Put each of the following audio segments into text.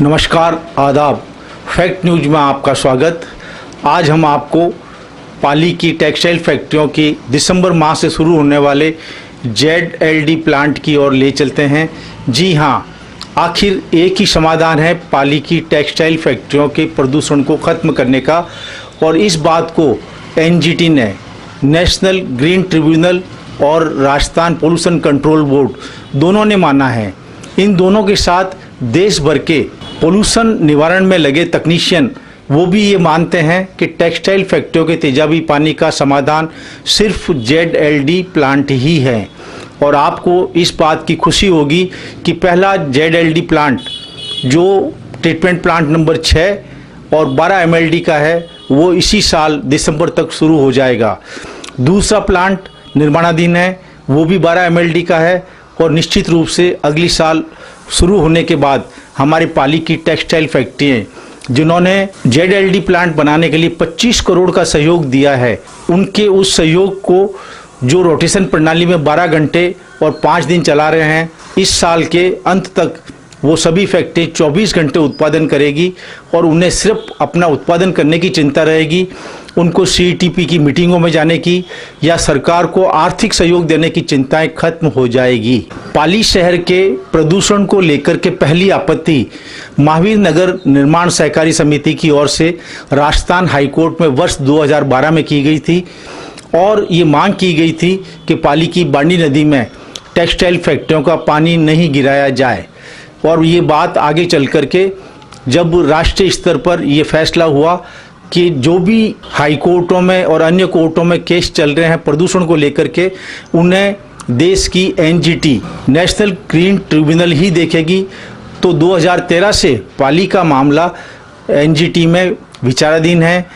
नमस्कार, आदाब। Fact news में आपका स्वागत। आज हम आपको पाली की टेक्सटाइल फैक्ट्रियों की दिसंबर माह से शुरू होने वाले ZLD प्लांट की ओर ले चलते हैं। जी हाँ, आखिर एक ही समाधान है पाली की टेक्सटाइल फैक्ट्रियों के प्रदूषण को ख़त्म करने का, और इस बात को NGT ने, नेशनल ग्रीन ट्रिब्यूनल और राजस्थान पोल्यूशन कंट्रोल बोर्ड दोनों ने माना है। इन दोनों के साथ देश भर के पोल्यूशन निवारण में लगे तकनीशियन वो भी ये मानते हैं कि टेक्सटाइल फैक्ट्रियों के तेजाबी पानी का समाधान सिर्फ ZLD प्लांट ही है। और आपको इस बात की खुशी होगी कि पहला ZLD प्लांट जो ट्रीटमेंट प्लांट नंबर 6 और 12 MLD का है वो इसी साल दिसंबर तक शुरू हो जाएगा। दूसरा प्लांट निर्माणाधीन है, वो भी 12 MLD का है और निश्चित रूप से अगली साल शुरू होने के बाद हमारी पाली की टेक्सटाइल फैक्ट्रियाँ जिन्होंने ZLD प्लांट बनाने के लिए 25 करोड़ का सहयोग दिया है, उनके उस सहयोग को जो रोटेशन प्रणाली में 12 घंटे और 5 दिन चला रहे हैं, इस साल के अंत तक वो सभी फैक्ट्री 24 घंटे उत्पादन करेगी और उन्हें सिर्फ अपना उत्पादन करने की चिंता रहेगी। उनको CETP की मीटिंगों में जाने की या सरकार को आर्थिक सहयोग देने की चिंताएं खत्म हो जाएगी। पाली शहर के प्रदूषण को लेकर के पहली आपत्ति महावीर नगर निर्माण सहकारी समिति की ओर से राजस्थान हाईकोर्ट में वर्ष 2012 में की गई थी और ये मांग की गई थी कि पाली की बांडी नदी में टेक्सटाइल फैक्ट्रियों का पानी नहीं गिराया जाए। और ये बात आगे चल कर के जब राष्ट्रीय स्तर पर ये फैसला हुआ कि जो भी हाई कोर्टों में और अन्य कोर्टों में केस चल रहे हैं प्रदूषण को लेकर के, उन्हें देश की NGT नेशनल ग्रीन ट्रिब्यूनल ही देखेगी। तो 2013 से पाली का मामला NGT में विचाराधीन है,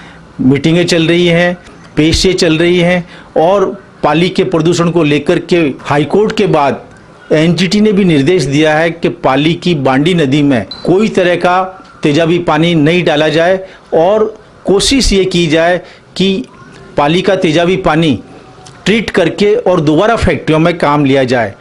मीटिंगें चल रही हैं, पेशियाँ चल रही हैं और पाली के प्रदूषण को लेकर के हाई कोर्ट के बाद NGT ने भी निर्देश दिया है कि पाली की बांडी नदी में कोई तरह का तेजाबी पानी नहीं डाला जाए और कोशिश ये की जाए कि पाली का तेजाबी पानी ट्रीट करके और दोबारा फैक्ट्रियों में काम लिया जाए।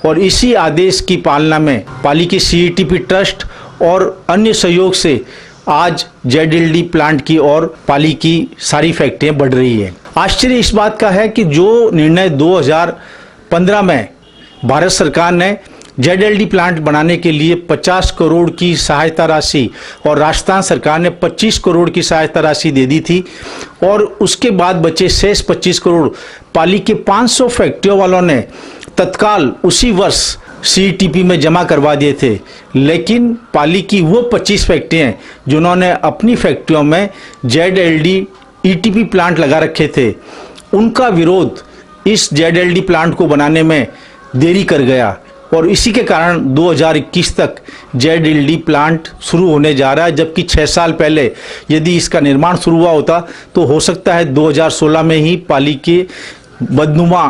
और इसी आदेश की पालना में पाली की CETP ट्रस्ट और अन्य सहयोग से आज ZLD प्लांट की ओर पाली की सारी फैक्ट्रियाँ बढ़ रही है। आश्चर्य इस बात का है कि जो निर्णय 2015 में भारत सरकार ने ZLD प्लांट बनाने के लिए 50 करोड़ की सहायता राशि और राजस्थान सरकार ने 25 करोड़ की सहायता राशि दे दी थी और उसके बाद बचे शेष 25 करोड़ पाली के 500 फैक्ट्रियों वालों ने तत्काल उसी वर्ष CETP में जमा करवा दिए थे। लेकिन पाली की वो 25 फैक्ट्रियाँ जिन्होंने अपनी फैक्ट्रियों में ZLD ETP प्लांट लगा रखे थे, उनका विरोध इस ZLD प्लांट को बनाने में देरी कर गया और इसी के कारण 2021 तक ZLD प्लांट शुरू होने जा रहा है। जबकि 6 साल पहले यदि इसका निर्माण शुरू हुआ होता तो हो सकता है 2016 में ही पाली के बदनुमा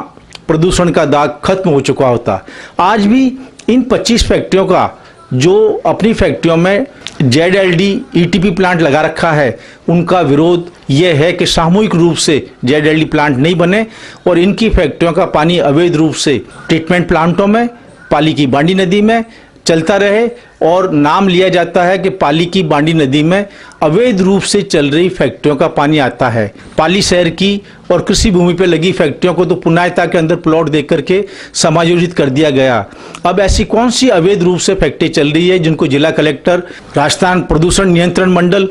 प्रदूषण का दाग खत्म हो चुका होता। आज भी इन 25 फैक्ट्रियों का जो अपनी फैक्ट्रियों में ZLD ETP प्लांट लगा रखा है, उनका विरोध यह है कि सामूहिक रूप से ZLD प्लांट नहीं बने और इनकी फैक्ट्रियों का पानी अवैध रूप से ट्रीटमेंट प्लांटों में पाली की बांडी नदी में चलता रहे। और नाम लिया जाता है कि पाली की बांडी नदी में अवैध रूप से चल रही फैक्ट्रियों का पानी आता है। पाली शहर की और कृषि भूमि पर लगी फैक्ट्रियों को तो पुनायता के अंदर प्लॉट दे करके समायोजित कर दिया गया। अब ऐसी कौन सी अवैध रूप से फैक्ट्री चल रही है जिनको जिला कलेक्टर, राजस्थान प्रदूषण नियंत्रण मंडल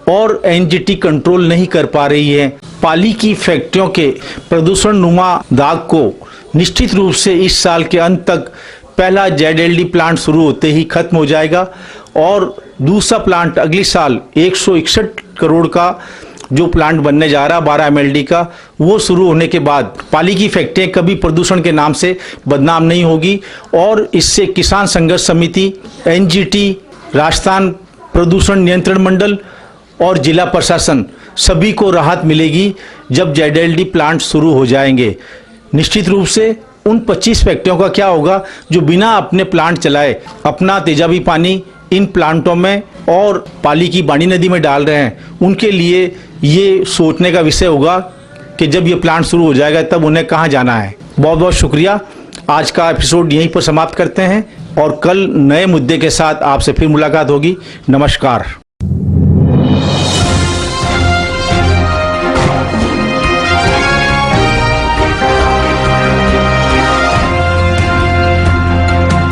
और NGT कंट्रोल नहीं कर पा रही है। पाली की फैक्ट्रियों के प्रदूषण नुमा दाग को निश्चित रूप से इस साल के अंत तक पहला ZLD प्लांट शुरू होते ही खत्म हो जाएगा और दूसरा प्लांट अगली साल 161 करोड़ का जो प्लांट बनने जा रहा 12 MLD का, वो शुरू होने के बाद पाली की फैक्ट्रियाँ कभी प्रदूषण के नाम से बदनाम नहीं होगी और इससे किसान संघर्ष समिति, NGT, राजस्थान प्रदूषण नियंत्रण मंडल और जिला प्रशासन सभी को राहत मिलेगी जब ZLD प्लांट शुरू हो जाएंगे। निश्चित रूप से उन 25 फैक्ट्रियों का क्या होगा जो बिना अपने प्लांट चलाए अपना तेजाबी पानी इन प्लांटों में और पाली की बांडी नदी में डाल रहे हैं। उनके लिए ये सोचने का विषय होगा कि जब ये प्लांट शुरू हो जाएगा तब उन्हें कहाँ जाना है। बहुत बहुत शुक्रिया। आज का एपिसोड यहीं पर समाप्त करते हैं और कल नए मुद्दे के साथ आपसे फिर मुलाकात होगी। नमस्कार।